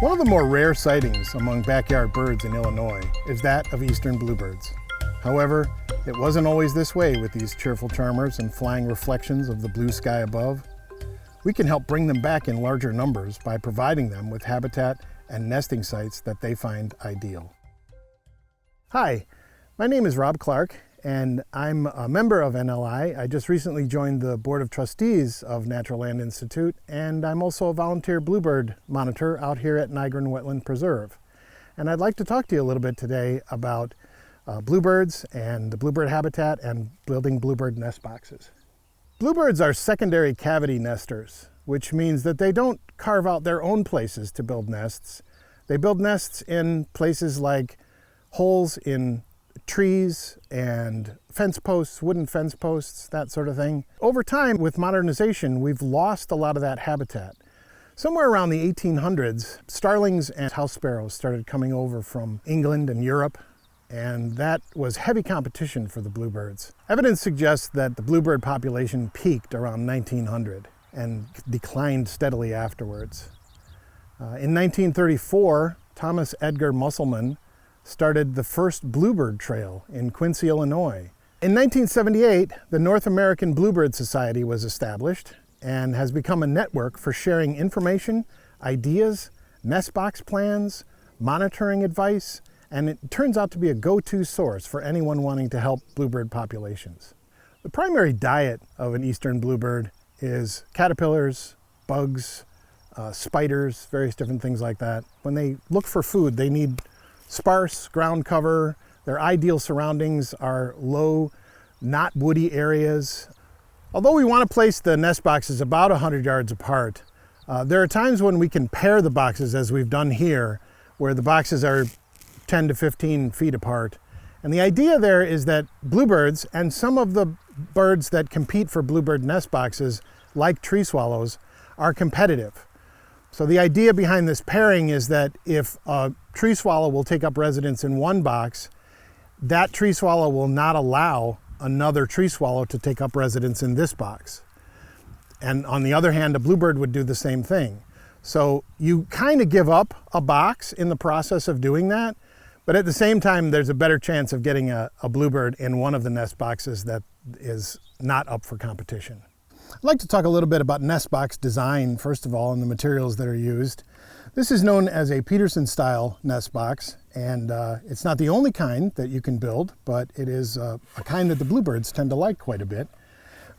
One of the more rare sightings among backyard birds in Illinois is that of eastern bluebirds. However, it wasn't always this way with these cheerful charmers and flying reflections of the blue sky above. We can help bring them back in larger numbers by providing them with habitat and nesting sites that they find ideal. Hi, my name is Rob Clark, and I'm a member of NLI. I just recently joined the Board of Trustees of Natural Land Institute, and I'm also a volunteer bluebird monitor out here at Nygren Wetland Preserve. And I'd like to talk to you a little bit today about bluebirds and the bluebird habitat and building bluebird nest boxes. Bluebirds are secondary cavity nesters, which means that they don't carve out their own places to build nests. They build nests in places like holes in trees and fence posts, wooden fence posts, that sort of thing. Over time, with modernization, we've lost a lot of that habitat. Somewhere around the 1800s, starlings and house sparrows started coming over from England and Europe, and that was heavy competition for the bluebirds. Evidence suggests that the bluebird population peaked around 1900 and declined steadily afterwards. In 1934, Thomas Edgar Musselman started the first bluebird trail in Quincy, Illinois. In 1978, the North American Bluebird Society was established and has become a network for sharing information, ideas, nest box plans, monitoring advice, and it turns out to be a go-to source for anyone wanting to help bluebird populations. The primary diet of an eastern bluebird is caterpillars, bugs, spiders, various different things like that. When they look for food, they need sparse ground cover. Their ideal surroundings are low, not woody areas. Although we want to place the nest boxes about 100 yards apart, there are times when we can pair the boxes as we've done here, where the boxes are 10 to 15 feet apart. And the idea there is that bluebirds and some of the birds that compete for bluebird nest boxes, like tree swallows, are competitive. So the idea behind this pairing is that if a tree swallow will take up residence in one box, that tree swallow will not allow another tree swallow to take up residence in this box. And on the other hand, a bluebird would do the same thing. So you kind of give up a box in the process of doing that, but at the same time, there's a better chance of getting a bluebird in one of the nest boxes that is not up for competition. I'd like to talk a little bit about nest box design, first of all, and the materials that are used. This is known as a Peterson style nest box, and it's not the only kind that you can build, but it is a kind that the bluebirds tend to like quite a bit.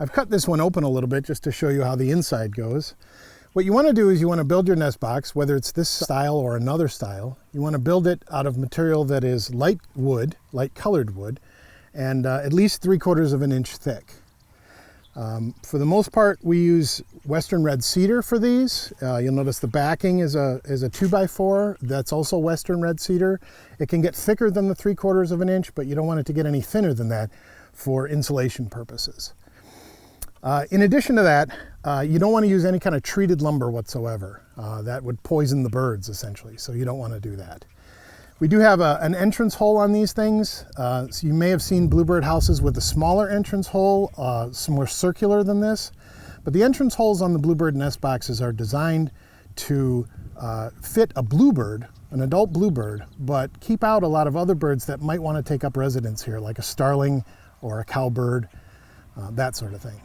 I've cut this one open a little bit just to show you how the inside goes. What you want to do is you want to build your nest box, whether it's this style or another style. You want to build it out of material that is light wood, light colored wood, and at least 3/4 of an inch thick. For the most part, we use Western red cedar for these. You'll notice the backing is a 2x4. That's also Western red cedar. It can get thicker than the 3/4 of an inch, but you don't want it to get any thinner than that for insulation purposes. In addition to that, you don't want to use any kind of treated lumber whatsoever. That would poison the birds, essentially, so you don't want to do that. We do have an entrance hole on these things. So you may have seen bluebird houses with a smaller entrance hole, some more circular than this. But the entrance holes on the bluebird nest boxes are designed to fit a bluebird, an adult bluebird, but keep out a lot of other birds that might want to take up residence here, like a starling or a cowbird, that sort of thing.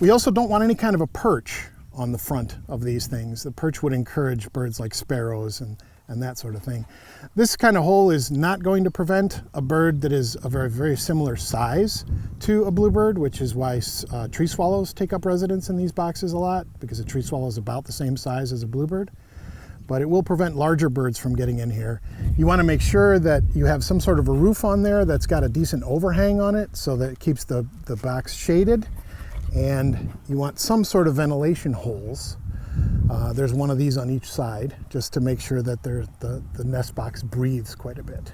We also don't want any kind of a perch on the front of these things. The perch would encourage birds like sparrows and that sort of thing. This kind of hole is not going to prevent a bird that is a very, very similar size to a bluebird, which is why tree swallows take up residence in these boxes a lot, because a tree swallow is about the same size as a bluebird. But it will prevent larger birds from getting in here. You want to make sure that you have some sort of a roof on there that's got a decent overhang on it so that it keeps the box shaded. And you want some sort of ventilation holes. There's one of these on each side, just to make sure that the nest box breathes quite a bit.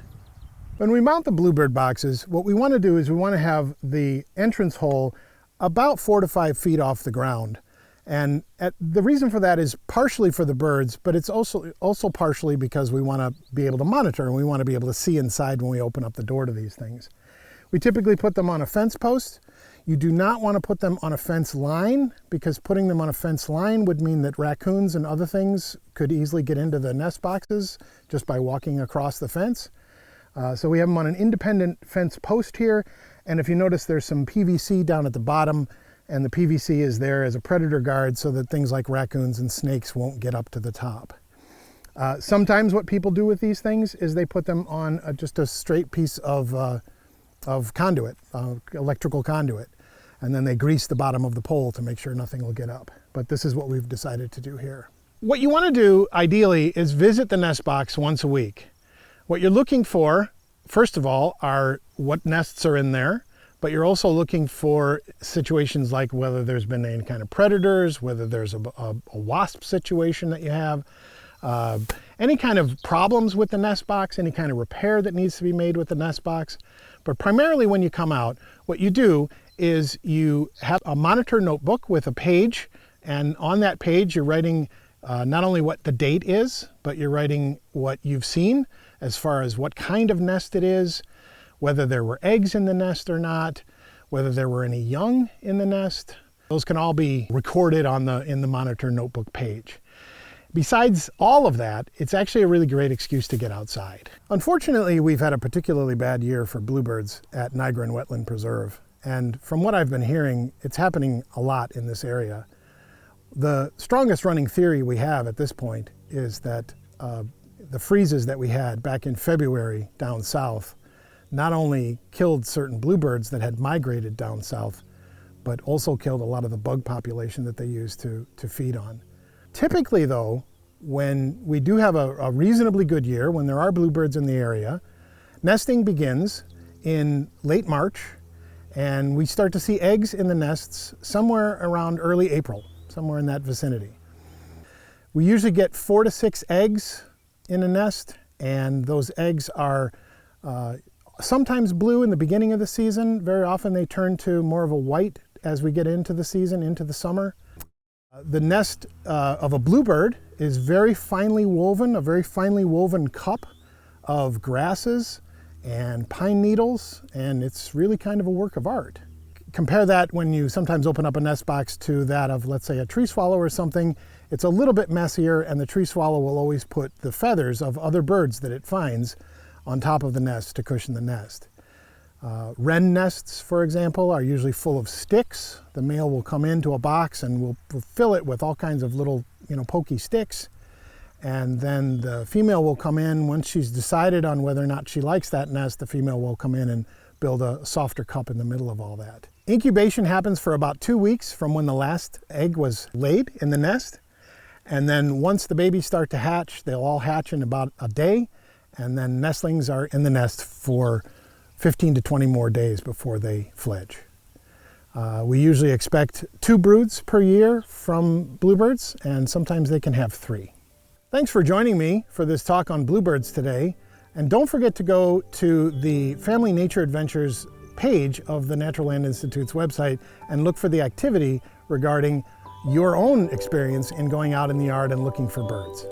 When we mount the bluebird boxes, what we want to do is we want to have the entrance hole about 4 to 5 feet off the ground. And the reason for that is partially for the birds, but it's also partially because we want to be able to monitor and we want to be able to see inside when we open up the door to these things. We typically put them on a fence post. You do not want to put them on a fence line, because putting them on a fence line would mean that raccoons and other things could easily get into the nest boxes just by walking across the fence. So we have them on an independent fence post here. And if you notice, there's some PVC down at the bottom, and the PVC is there as a predator guard so that things like raccoons and snakes won't get up to the top. Sometimes what people do with these things is they put them on just a straight piece of conduit, electrical conduit, and then they grease the bottom of the pole to make sure nothing will get up. But this is what we've decided to do here. What you want to do ideally is visit the nest box once a week. What you're looking for, first of all, are what nests are in there, but you're also looking for situations like whether there's been any kind of predators, whether there's a wasp situation that you have, any kind of problems with the nest box, any kind of repair that needs to be made with the nest box. But primarily when you come out, what you do is you have a monitor notebook with a page, and on that page you're writing not only what the date is, but you're writing what you've seen as far as what kind of nest it is, whether there were eggs in the nest or not, whether there were any young in the nest. Those can all be recorded in the monitor notebook page. Besides all of that, it's actually a really great excuse to get outside. Unfortunately, we've had a particularly bad year for bluebirds at Nigrin Wetland Preserve. And from what I've been hearing, it's happening a lot in this area. The strongest running theory we have at this point is that the freezes that we had back in February down south not only killed certain bluebirds that had migrated down south, but also killed a lot of the bug population that they used to feed on. Typically though, when we do have a reasonably good year, when there are bluebirds in the area, nesting begins in late March, and we start to see eggs in the nests somewhere around early April, somewhere in that vicinity. We usually get 4 to 6 eggs in a nest, and those eggs are sometimes blue in the beginning of the season. Very often they turn to more of a white as we get into the season, into the summer. The nest of a bluebird is very finely woven, a very finely woven cup of grasses and pine needles, and it's really kind of a work of art. Compare that when you sometimes open up a nest box to that of, let's say, a tree swallow or something. It's a little bit messier, and the tree swallow will always put the feathers of other birds that it finds on top of the nest to cushion the nest. Wren nests, for example, are usually full of sticks. The male will come into a box and will fill it with all kinds of little, pokey sticks. And then the female will come in. Once she's decided on whether or not she likes that nest, the female will come in and build a softer cup in the middle of all that. Incubation happens for about 2 weeks from when the last egg was laid in the nest. And then once the babies start to hatch, they'll all hatch in about a day. And then nestlings are in the nest for 15 to 20 more days before they fledge. We usually expect 2 broods per year from bluebirds, and sometimes they can have 3. Thanks for joining me for this talk on bluebirds today. And don't forget to go to the Family Nature Adventures page of the Natural Land Institute's website and look for the activity regarding your own experience in going out in the yard and looking for birds.